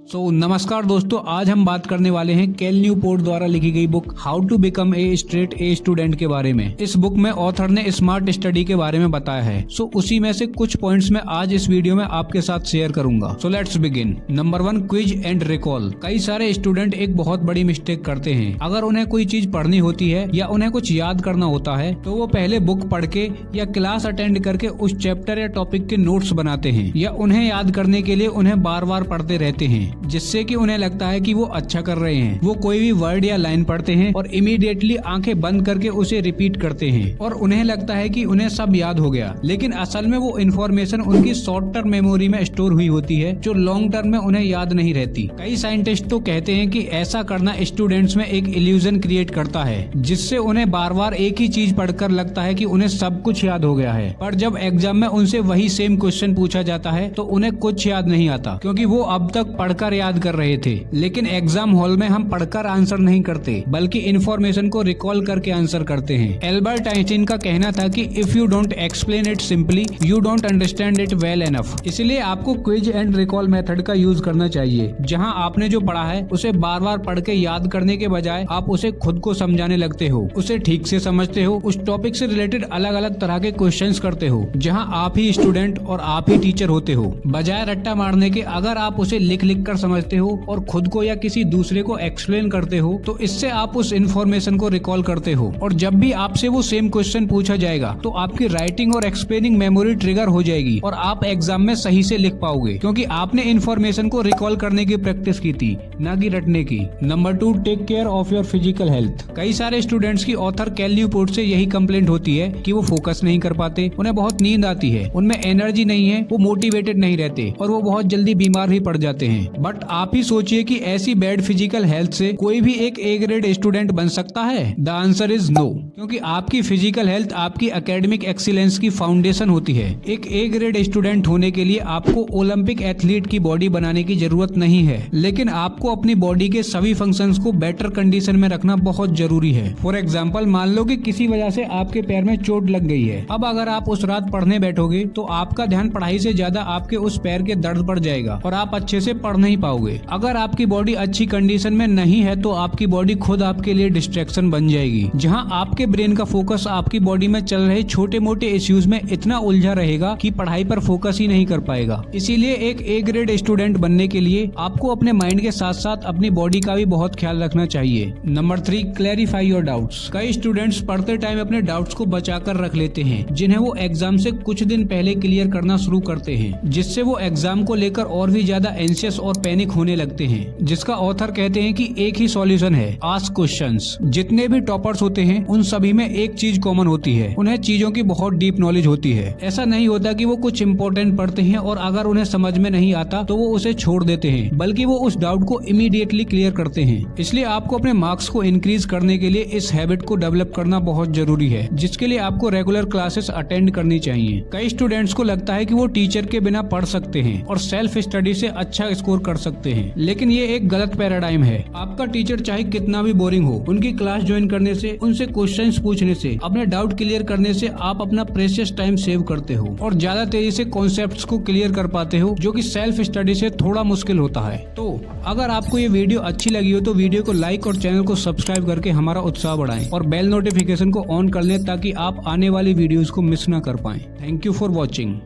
नमस्कार दोस्तों, आज हम बात करने वाले हैं कैल न्यूपोर्ट द्वारा लिखी गई book how to become a straight A student के बारे में। इस बुक में ऑथर ने स्मार्ट स्टडी के बारे में बताया है। उसी में से कुछ पॉइंट्स मैं आज इस वीडियो में आपके साथ शेयर करूंगा। Let's begin. Number 1, quiz and recall. कई सारे स्टूडेंट एक बहुत बड़ी मिस्टेक करते हैं। अगर उन्हें कोई चीज पढ़नी होती है या उन्हें कुछ याद करना होता है तो वो पहले बुक पढ़ के या क्लास अटेंड करके उस चैप्टर या टॉपिक के नोट्स बनाते हैं, या उन्हें याद करने के लिए उन्हें बार बार पढ़ते रहते हैं, जिससे कि उन्हें लगता है कि वो अच्छा कर रहे हैं। वो कोई भी वर्ड या लाइन पढ़ते हैं और इमीडिएटली आंखें बंद करके उसे रिपीट करते हैं और उन्हें लगता है कि उन्हें सब याद हो गया, लेकिन असल में वो इन्फॉर्मेशन उनकी शॉर्ट टर्म मेमोरी में स्टोर हुई होती है जो लॉन्ग टर्म में उन्हें याद नहीं रहती। कई साइंटिस्ट तो कहते हैं कि ऐसा करना स्टूडेंट्स में एक इल्यूजन क्रिएट करता है, जिससे उन्हें बार बार एक ही चीज पढ़कर लगता है कि उन्हें सब कुछ याद हो गया है। पर जब एग्जाम में उनसे वही सेम क्वेश्चन पूछा जाता है तो उन्हें कुछ याद नहीं आता, क्योंकि वो अब तक पढ़कर याद कर रहे थे। लेकिन एग्जाम हॉल में हम पढ़कर आंसर नहीं करते, बल्कि इन्फॉर्मेशन को रिकॉल करके आंसर करते हैं। एल्बर्ट आइंस्टाइन का कहना था कि if you don't explain it simply you don't understand it well enough. इसलिए आपको क्विज एंड रिकॉल मेथड का यूज करना चाहिए, जहां आपने जो पढ़ा है उसे बार बार पढ़ के याद करने के बजाय आप उसे खुद को समझाने लगते हो, उसे ठीक से समझते हो, उस टॉपिक से रिलेटेड अलग अलग तरह के क्वेश्चंस करते हो, जहां आप ही स्टूडेंट और आप ही टीचर होते हो। बजाय रट्टा मारने के अगर आप उसे लिख लिख कर समझते हो और खुद को या किसी दूसरे को एक्सप्लेन करते हो तो इससे आप उस इन्फॉर्मेशन को रिकॉल करते हो, और जब भी आपसे वो सेम क्वेश्चन पूछा जाएगा तो आपकी राइटिंग और एक्सप्लेनिंग मेमोरी ट्रिगर हो जाएगी और आप एग्जाम में सही से लिख पाओगे, क्योंकि आपने इन्फॉर्मेशन को रिकॉल करने की प्रैक्टिस की थी, ना कि रटने की। Number 2, take care of your physical health. कई सारे स्टूडेंट्स की ऑथर कैल न्यूपोर्ट से यही कंप्लेंट होती है कि वो फोकस नहीं कर पाते, उन्हें बहुत नींद आती है, उनमें एनर्जी नहीं है, वो मोटिवेटेड नहीं रहते और वो बहुत जल्दी बीमार भी पड़ जाते हैं। बट आप ही सोचिए कि ऐसी बैड फिजिकल हेल्थ से कोई भी एक ए ग्रेड स्टूडेंट बन सकता है? द आंसर इज नो, क्योंकि आपकी फिजिकल हेल्थ आपकी एकेडमिक एक्सीलेंस की फाउंडेशन होती है। एक ए ग्रेड स्टूडेंट होने के लिए आपको ओलंपिक एथलीट की बॉडी बनाने की जरूरत नहीं है, लेकिन आपको अपनी बॉडी के सभी फंक्शंस को बेटर कंडीशन में रखना बहुत जरूरी है। फॉर एग्जाम्पल, मान लो कि किसी वजह से आपके पैर में चोट लग गई है। अब अगर आप उस रात पढ़ने बैठोगे तो आपका ध्यान पढ़ाई से ज्यादा आपके उस पैर के दर्द पर जाएगा और आप अच्छे से पढ़ नहीं पाओगे। अगर आपकी बॉडी अच्छी कंडीशन में नहीं है तो आपकी बॉडी खुद आपके लिए डिस्ट्रैक्शन बन जाएगी, जहां आपके ब्रेन का फोकस आपकी बॉडी में चल रहे छोटे मोटे इश्यूज में इतना उलझा रहेगा कि पढ़ाई पर फोकस ही नहीं कर पाएगा। इसीलिए एक ए ग्रेड स्टूडेंट बनने के लिए आपको अपने माइंड के साथ साथ अपनी बॉडी का भी बहुत ख्याल रखना चाहिए। Number 3, clarify your doubts. कई स्टूडेंट्स पढ़ते टाइम अपने डाउट्स को बचा कर रख लेते हैं, जिन्हें वो एग्जाम से कुछ दिन पहले क्लियर करना शुरू करते हैं, जिससे वो एग्जाम को लेकर और भी ज्यादा एंशियस और पैनिक होने लगते हैं। जिसका ऑथर कहते हैं कि एक ही सॉल्यूशन है, आस्क क्वेश्चंस। जितने भी टॉपर्स होते हैं उन सभी में एक चीज कॉमन होती है, उन्हें चीजों की बहुत डीप नॉलेज होती है। ऐसा नहीं होता कि वो कुछ इंपॉर्टेंट पढ़ते हैं और अगर उन्हें समझ में नहीं आता तो वो उसे छोड़ देते हैं, बल्कि वो उस डाउट को इमीडिएटली क्लियर करते हैं। इसलिए आपको अपने मार्क्स को इंक्रीज करने के लिए इस हैबिट को डेवलप करना बहुत जरूरी है, जिसके लिए आपको रेगुलर क्लासेस अटेंड करनी चाहिए। कई स्टूडेंट्स को लगता है कि वो टीचर के बिना पढ़ सकते हैं और सेल्फ स्टडी से अच्छा स्कोर कर सकते हैं, लेकिन ये एक गलत पैराडाइम है। आपका टीचर चाहे कितना भी बोरिंग हो, उनकी क्लास ज्वाइन करने से, उनसे क्वेश्चंस पूछने से, अपने डाउट क्लियर करने से आप अपना प्रेशियस टाइम सेव करते हो और ज्यादा तेजी से कॉन्सेप्ट्स को क्लियर कर पाते हो, जो कि सेल्फ स्टडी से थोड़ा मुश्किल होता है। तो अगर आपको ये वीडियो अच्छी लगी हो तो वीडियो को लाइक और चैनल को सब्सक्राइब करके हमारा उत्साह बढ़ाएं और बेल नोटिफिकेशन को ऑन कर लें ताकि आप आने वाली वीडियोस को मिस ना कर पाएं। Thank you for watching.